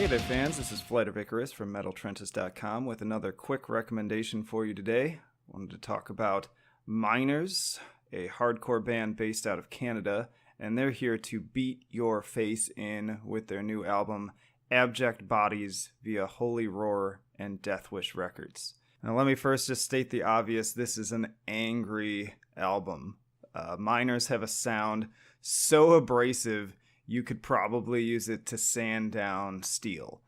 there fans, this is Flight of Icarus from MetalTrenches.com with another quick recommendation for you today. I wanted to talk about Miners, a hardcore band based out of Canada, and they're here to beat your face in with their new album, Abject Bodies, via Holy Roar and Deathwish Records. Now let me first just state the obvious, this is an angry album. Miners have a sound so abrasive, you could probably use it to sand down steel.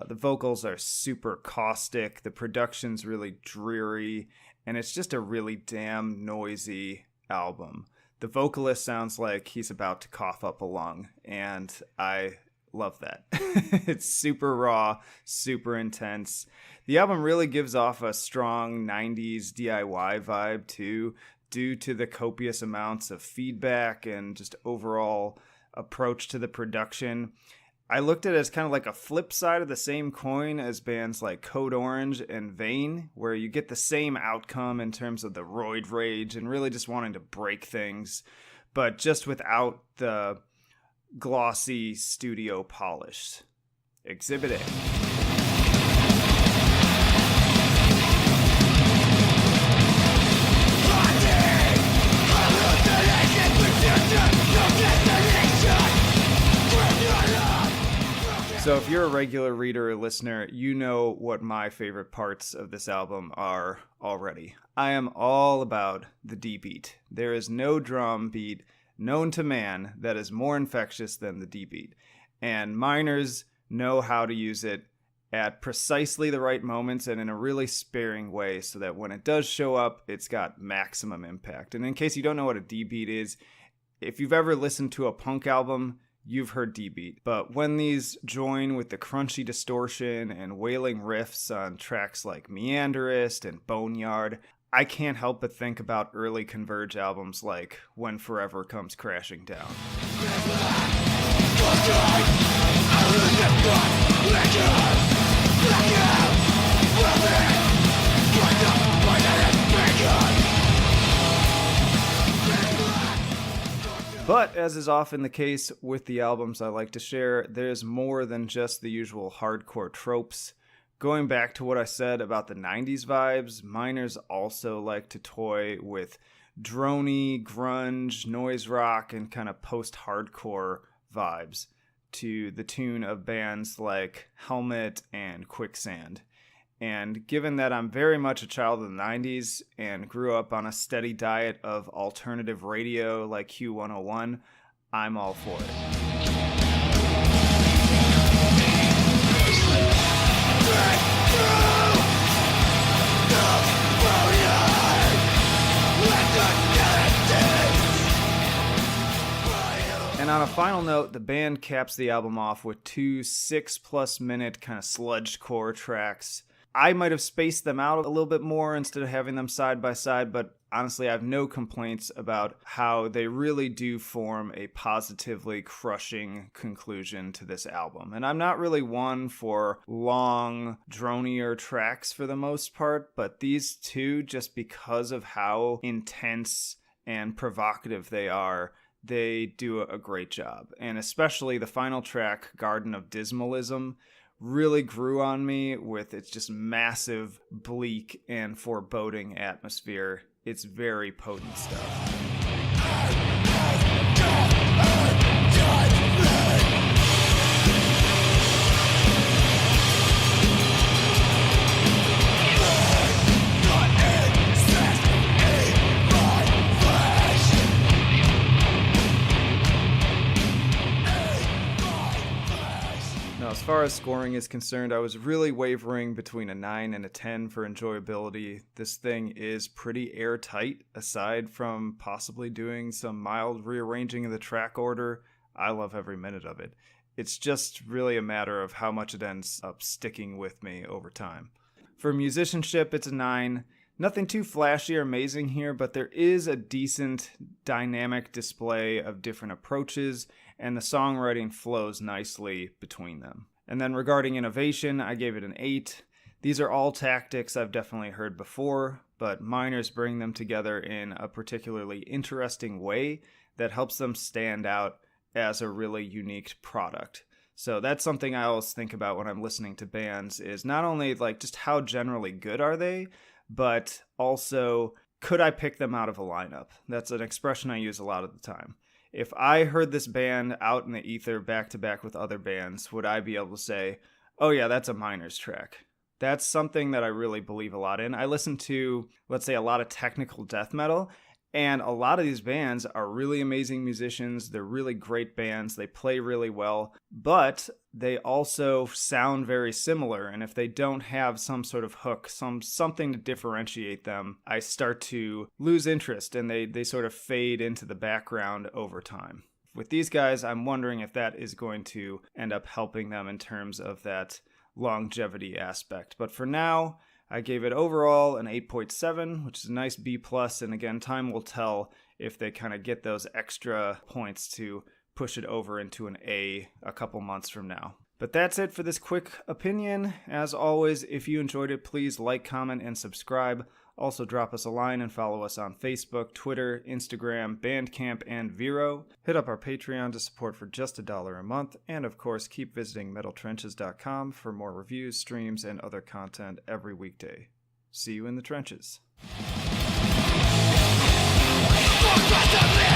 The vocals are super caustic, the production's really dreary, and it's just a really damn noisy album. The vocalist sounds like he's about to cough up a lung, and I love that. It's super raw, super intense. The album really gives off a strong 90s DIY vibe too, due to the copious amounts of feedback and just overall approach to the production. I looked at it as kind of like a flip side of the same coin as bands like Code Orange and Vane, where you get the same outcome in terms of the roid rage and really just wanting to break things, but just without the glossy studio polish. Exhibit A. So if you're a regular reader or listener, you know what my favorite parts of this album are already. I am all about the DBeat. There is no drum beat known to man that is more infectious than the DBeat. And Miners know how to use it at precisely the right moments and in a really sparing way so that when it does show up, it's got maximum impact. And in case you don't know what a DBeat is, if you've ever listened to a punk album, you've heard DBeat. But when these join with the crunchy distortion and wailing riffs on tracks like Meanderist and Boneyard, I can't help but think about early Converge albums like When Forever Comes Crashing Down. But as is often the case with the albums I like to share, there's more than just the usual hardcore tropes. Going back to what I said about the 90s vibes, Miners also like to toy with droney, grunge, noise rock, and kind of post-hardcore vibes to the tune of bands like Helmet and Quicksand. And given that I'm very much a child of the 90s and grew up on a steady diet of alternative radio like Q101, I'm all for it. And on a final note, the band caps the album off with 2 6+ minute kind of sludgecore tracks. I might have spaced them out a little bit more instead of having them side by side, but honestly, I have no complaints about how they really do form a positively crushing conclusion to this album. And I'm not really one for long, dronier tracks for the most part, but these two, just because of how intense and provocative they do a great job. And especially the final track, Garden of Dismalism, really grew on me with its just massive, bleak, and foreboding atmosphere. It's very potent stuff. As far as scoring is concerned, I was really wavering between a 9 and a 10 for enjoyability. This thing is pretty airtight, aside from possibly doing some mild rearranging of the track order. I love every minute of it. It's just really a matter of how much it ends up sticking with me over time. For musicianship, it's a 9. Nothing too flashy or amazing here, but there is a decent dynamic display of different approaches, and the songwriting flows nicely between them. And then regarding innovation, I gave it an 8. These are all tactics I've definitely heard before, but Miners bring them together in a particularly interesting way that helps them stand out as a really unique product. So that's something I always think about when I'm listening to bands, is not only like just how generally good are they, but also could I pick them out of a lineup? That's an expression I use a lot of the time. If I heard this band out in the ether back to back with other bands, would I be able to say, oh yeah, that's a Miners track? That's something that I really believe a lot in. I listen to, let's say, a lot of technical death metal, and a lot of these bands are really amazing musicians. They're really great bands. They play really well, but they also sound very similar. And if they don't have some sort of hook, something to differentiate them, I start to lose interest, and they sort of fade into the background over time. With these guys, I'm wondering if that is going to end up helping them in terms of that longevity aspect. But for now, I gave it overall an 8.7, which is a nice B+, and again, time will tell if they kind of get those extra points to push it over into an A a couple months from now. But that's it for this quick opinion. As always, if you enjoyed it, please like, comment, and subscribe. Also drop us a line and follow us on Facebook, Twitter, Instagram, Bandcamp, and Vero. Hit up our Patreon to support for just $1 a month. And of course, keep visiting metaltrenches.com for more reviews, streams, and other content every weekday. See you in the trenches. Progressively,